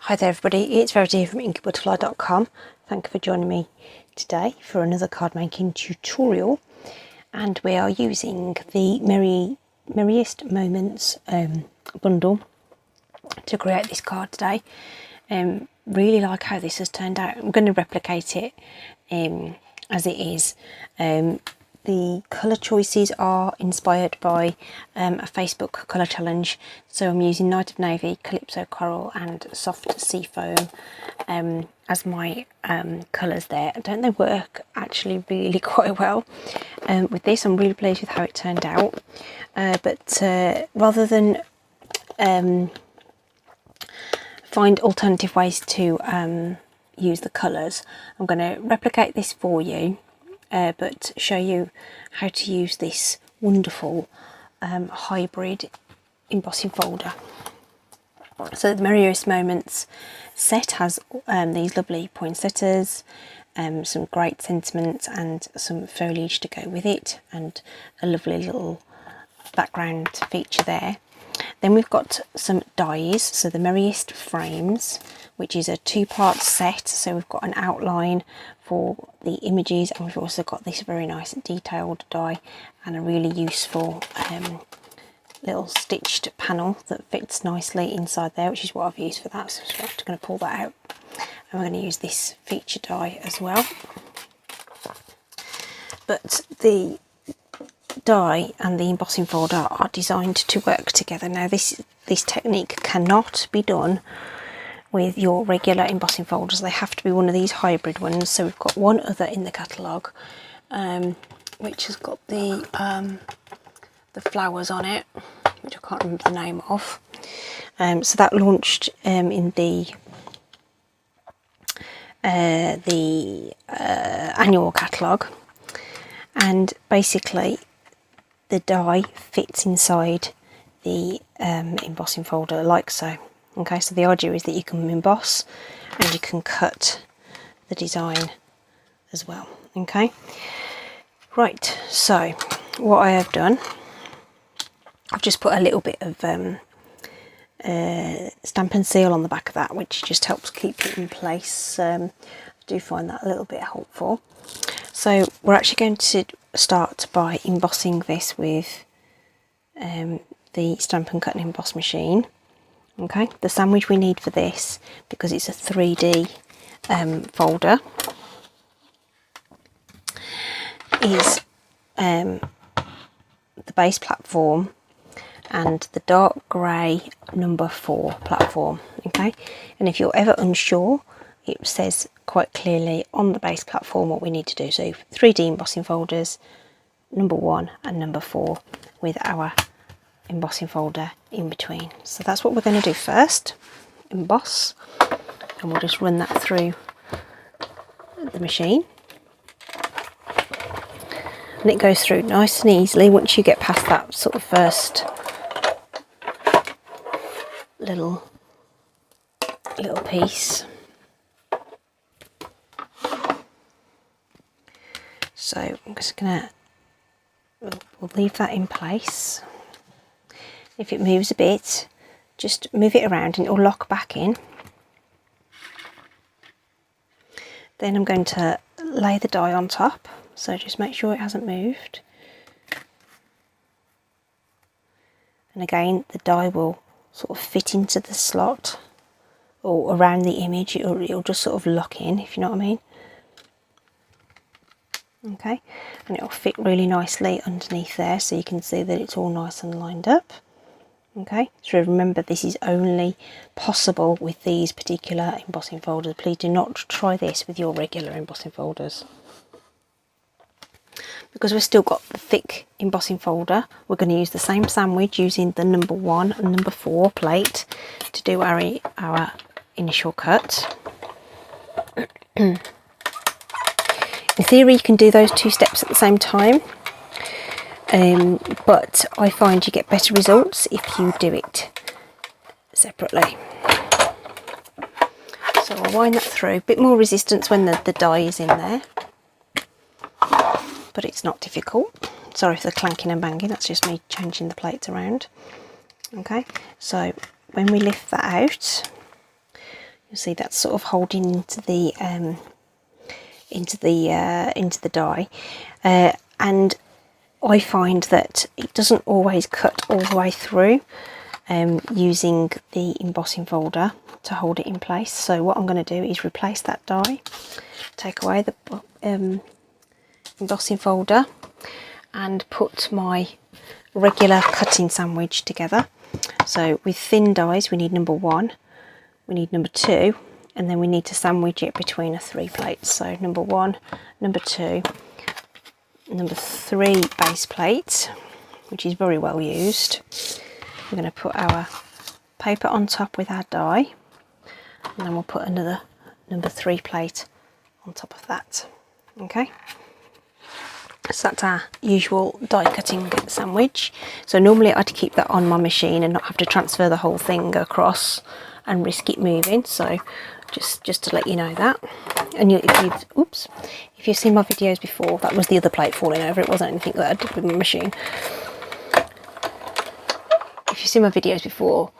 Hi there everybody, it's Verity here from inkybutterfly.com. Thank you for joining me today for another card making tutorial, and we are using the Merriest Moments bundle to create this card today. Really like how this has turned out. I'm going to replicate it as it is. The colour choices are inspired by a Facebook colour challenge, so I'm using Night of Navy, Calypso Coral and Soft Sea Foam as my colours there. Don't they work actually really quite well with this? I'm really pleased with how it turned out, but rather than find alternative ways to use the colours, I'm going to replicate this for you. But show you how to use this wonderful hybrid embossing folder. So the Merriest Moments set has these lovely poinsettias, some great sentiments and some foliage to go with it, and a lovely little background feature there. Then we've got some dies, so the Merriest Frames, which is a two-part set. So we've got an outline for the images, and we've also got this very nice detailed die and a really useful little stitched panel that fits nicely inside there, which is what I've used for that. So I'm just going to pull that out, and we're going to use this feature die as well. But the die and the embossing folder are designed to work together. Now this technique cannot be done with your regular embossing folders. They have to be one of these hybrid ones. So we've got one other in the catalogue which has got the flowers on it, which I can't remember the name of. So that launched in the annual catalogue, and basically the die fits inside the embossing folder like so. Okay, so the idea is that you can emboss and you can cut the design as well. Okay, right, so what I have done, I've just put a little bit of stamp and seal on the back of that, which just helps keep it in place. I do find that a little bit helpful. So we're actually going to start by embossing this with the Stampin' Cut and Emboss machine. Okay, the sandwich we need for this, because it's a 3D folder, is the base platform and the dark grey number 4 platform. Okay, and if you're ever unsure, it says quite clearly on the base platform what we need to do. So 3D embossing folders, number 1 and number 4, with our embossing folder in between. So that's what we're going to do first, emboss, and we'll just run that through the machine, and it goes through nice and easily once you get past that sort of first little piece. So I'm just gonna, we'll leave that in place. If it moves a bit, just move it around and it will lock back in. Then I'm going to lay the die on top, so just make sure it hasn't moved. And again, the die will sort of fit into the slot or around the image. It'll just sort of lock in, if you know what I mean. Okay, and it'll fit really nicely underneath there, so you can see that it's all nice and lined up. Okay, so remember, this is only possible with these particular embossing folders. Please do not try this with your regular embossing folders. Because we've still got the thick embossing folder, we're going to use the same sandwich using the number 1 and number 4 plate to do our initial cut. In theory, you can do those 2 steps at the same time. But I find you get better results if you do it separately. So I'll wind that through. A bit more resistance when the die is in there, but it's not difficult. Sorry for the clanking and banging, that's just me changing the plates around. Okay, so when we lift that out, You'll see that's sort of holding into the die, and I find that it doesn't always cut all the way through using the embossing folder to hold it in place. So what I'm going to do is replace that die, take away the embossing folder, and put my regular cutting sandwich together. So with thin dies we need number 1, we need number 2, and then we need to sandwich it between 3 plates. So number 1, number 2, number 3 base plate, which is very well used. We're going to put our paper on top with our die, and then we'll put another number 3 plate on top of that. Okay, so that's our usual die cutting sandwich. So normally I'd keep that on my machine and not have to transfer the whole thing across and risk it moving. So just to let you know that. And if you've seen my videos before, that was the other plate falling over. It wasn't anything that I did with my machine. If you've seen my videos before,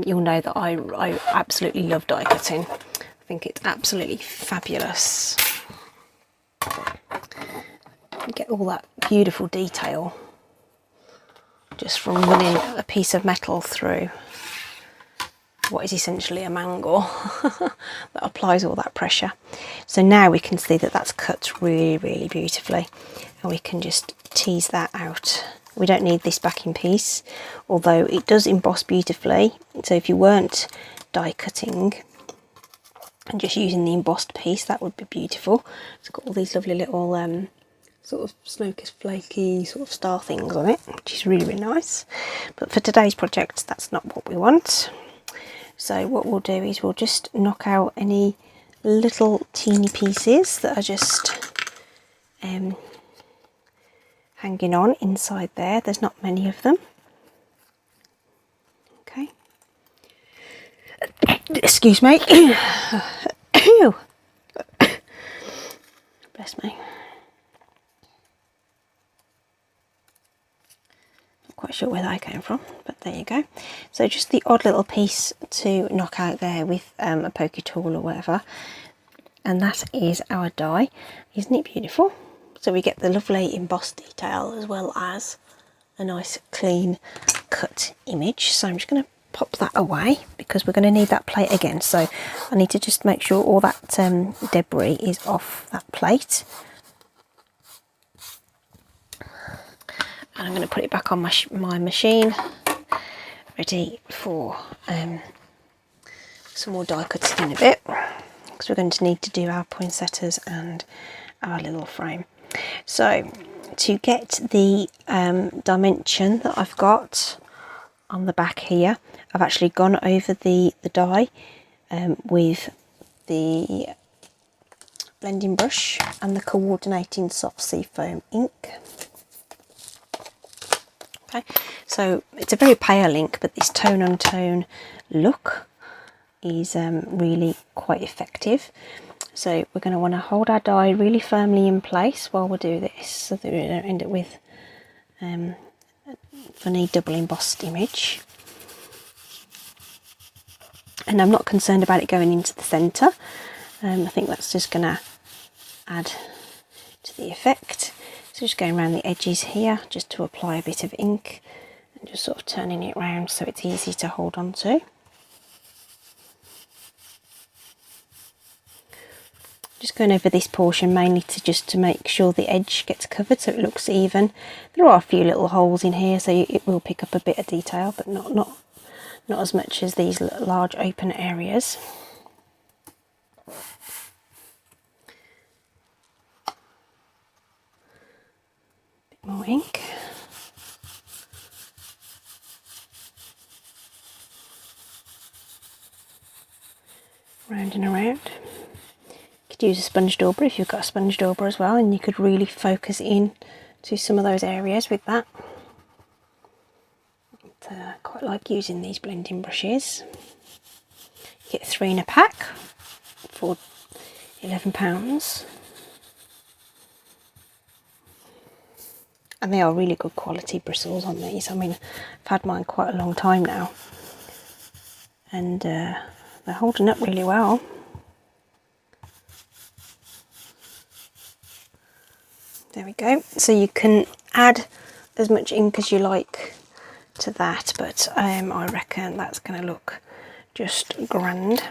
you'll know that I absolutely love die cutting. I think it's absolutely fabulous. You get all that beautiful detail just from running a piece of metal through what is essentially a mangle that applies all that pressure. So now we can see that that's cut really, really beautifully, and we can just tease that out. We don't need this backing piece, although it does emboss beautifully. So if you weren't die cutting and just using the embossed piece, that would be beautiful. It's got all these lovely little sort of flaky sort of star things on it, which is really, really nice. But for today's project, that's not what we want. So what we'll do is we'll just knock out any little teeny pieces that are just hanging on inside there. There's not many of them. Okay. Excuse me. Bless me. Quite sure where that came from, but there you go. So just the odd little piece to knock out there with a pokey tool or whatever, and that is our die. Isn't it beautiful? So we get the lovely embossed detail as well as a nice clean cut image. So I'm just going to pop that away because we're going to need that plate again. So I need to just make sure all that debris is off that plate. And I'm going to put it back on my machine, ready for some more die cutting in a bit, because we're going to need to do our poinsettias and our little frame. So to get the dimension that I've got on the back here, I've actually gone over the die with the blending brush and the coordinating soft seafoam ink. Okay, so it's a very pale ink, but this tone on tone look is really quite effective. So we're going to want to hold our die really firmly in place while we do this, so that we don't end up with a funny double embossed image. And I'm not concerned about it going into the centre. I think that's just going to add to the effect. So just going around the edges here just to apply a bit of ink and just sort of turning it around so it's easy to hold on to. Just going over this portion mainly to make sure the edge gets covered so it looks even. There are a few little holes in here, so it will pick up a bit of detail, but not as much as these large open areas. More ink. Round and around. You could use a sponge dauber if you've got a sponge dauber as well, and you could really focus in to some of those areas with that. I quite like using these blending brushes. You get 3 in a pack for £11. And they are really good quality bristles on these. I mean, I've had mine quite a long time now, and they're holding up really well. There we go. So you can add as much ink as you like to that, but I reckon that's going to look just grand.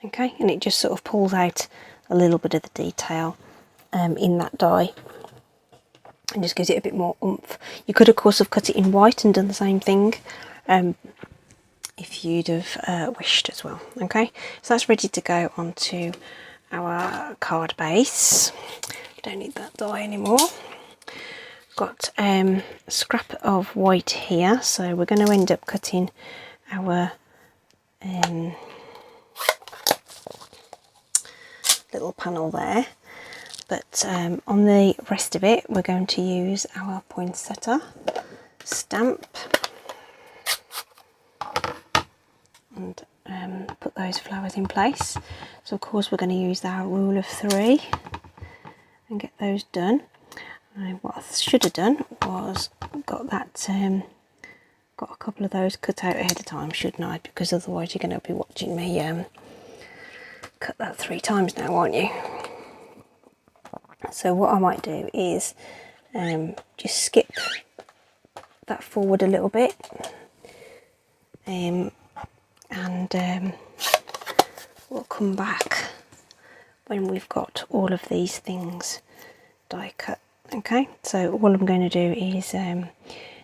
Okay, and it just sort of pulls out a little bit of the detail in that die and just gives it a bit more oomph. You could of course have cut it in white and done the same thing if you'd have wished as well. Okay, so that's ready to go onto our card base. Don't need that die anymore. Got a scrap of white here, so we're going to end up cutting our little panel there, but on the rest of it we're going to use our poinsettia stamp and put those flowers in place. So of course we're going to use our rule of 3 and get those done. What I should have done was got a couple of those cut out ahead of time, shouldn't I? Because otherwise you're going to be watching me cut that 3 times now, aren't you? So what I might do is just skip that forward a little bit, and we'll come back when we've got all of these things die cut. Okay, so all I'm going to do is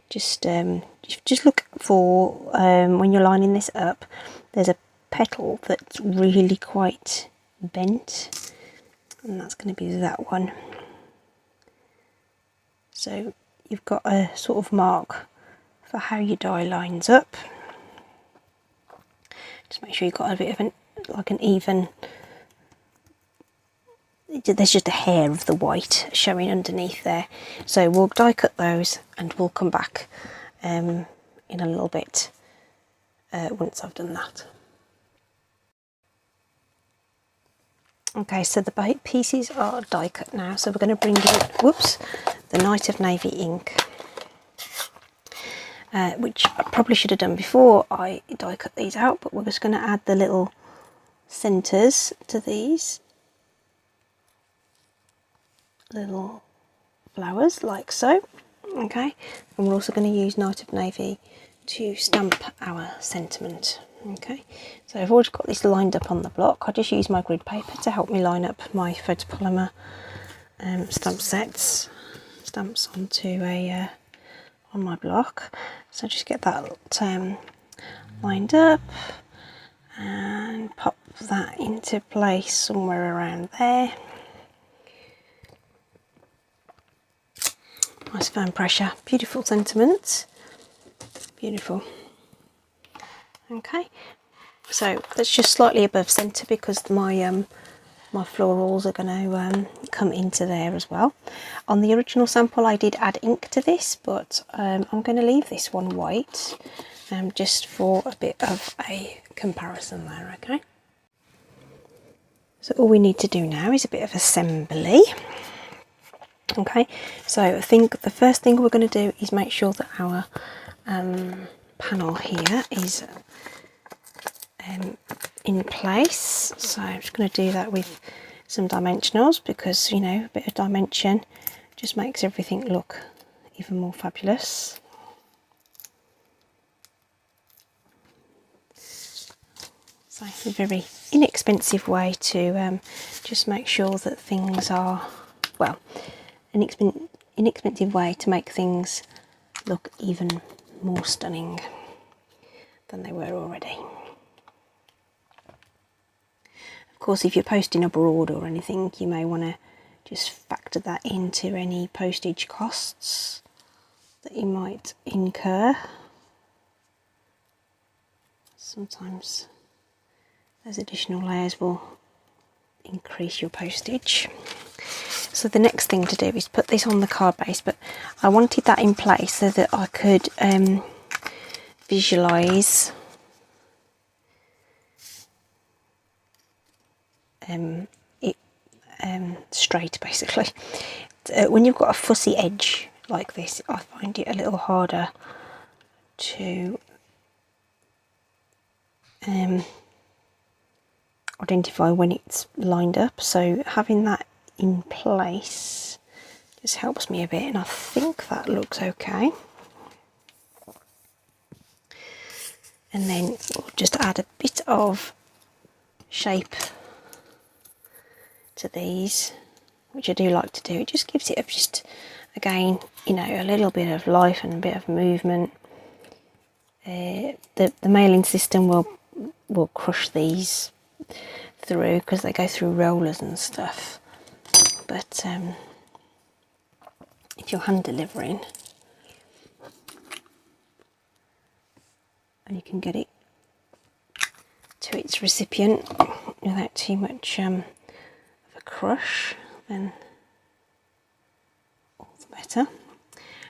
just look for when you're lining this up, there's a petal that's really quite bent, and that's going to be that one. So you've got a sort of mark for how your die lines up. Just make sure you've got a bit of an even. There's just a hair of the white showing underneath there. So we'll die cut those and we'll come back in a little bit once I've done that. Okay, so the pieces are die cut now, so we're going to bring in, the Night of Navy ink, which I probably should have done before I die cut these out, but we're just going to add the little centres to these little flowers like so. Okay, and we're also going to use Night of Navy to stamp our sentiment. Okay, so I've already got this lined up on the block. I just use my grid paper to help me line up my photopolymer stamps onto on my block. So just get that lined up and pop that into place somewhere around there. Nice firm pressure, beautiful sentiment, beautiful. Okay, so that's just slightly above centre because my my florals are going to come into there as well. On the original sample I did add ink to this, but I'm going to leave this one white just for a bit of a comparison there. Okay, so all we need to do now is a bit of assembly. Okay, so I think the first thing we're going to do is make sure that our panel here is in place. So I'm just going to do that with some dimensionals because, you know, a bit of dimension just makes everything look even more fabulous. So it's a very inexpensive way to just make sure that things are, well, an inexpensive way to make things look even more stunning than they were already. Of course, if you're posting abroad or anything, you may want to just factor that into any postage costs that you might incur. Sometimes those additional layers will increase your postage. So the next thing to do is put this on the card base, but I wanted that in place so that I could visualise it straight, basically. When you've got a fussy edge like this, I find it a little harder to identify when it's lined up, so having that in place just helps me a bit, and I think that looks okay. And then we'll just add a bit of shape to these, which I do like to do. It just gives it just, again, you know, a little bit of life and a bit of movement. The mailing system will crush these through because they go through rollers and stuff, but if you're hand delivering and you can get it to its recipient without too much of a crush, then all the better.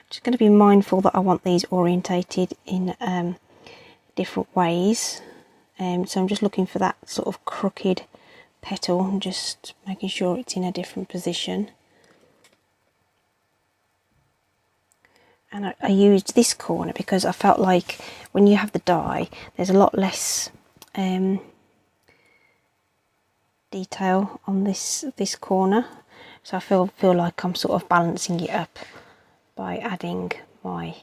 Just going to be mindful that I want these orientated in different ways, so I'm just looking for that sort of crooked petal and just making sure it's in a different position. And I used this corner because I felt like when you have the die, there's a lot less detail on this corner, so I feel like I'm sort of balancing it up by adding my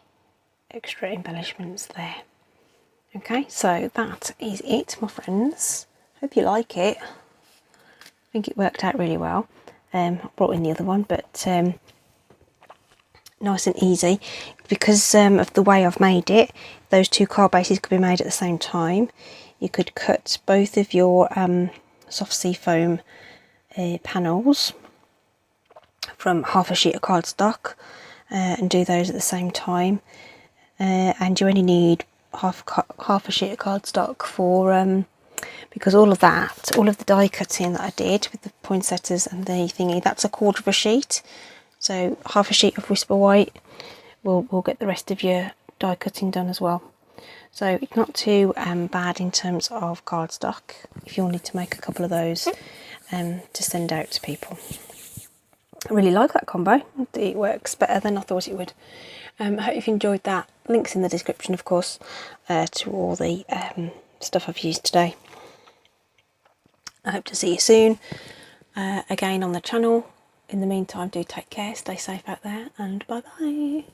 extra embellishments there. Okay, so that is it, my friends. Hope you like it. I think it worked out really well. I brought in the other one, but nice and easy because of the way I've made it. Those two card bases could be made at the same time. You could cut both of your soft sea foam panels from half a sheet of cardstock and do those at the same time, and you only need half a sheet of cardstock for because all of the die cutting that I did with the poinsettias and the thingy, that's a quarter of a sheet. So half a sheet of Whisper White will get the rest of your die cutting done as well. So it's not too bad in terms of cardstock if you'll need to make a couple of those to send out to people. I really like that combo. It works better than I thought it would. I hope you've enjoyed that. Links in the description, of course, to all the stuff I've used today. I hope to see you soon again on the channel. In the meantime, do take care, stay safe out there, and bye bye.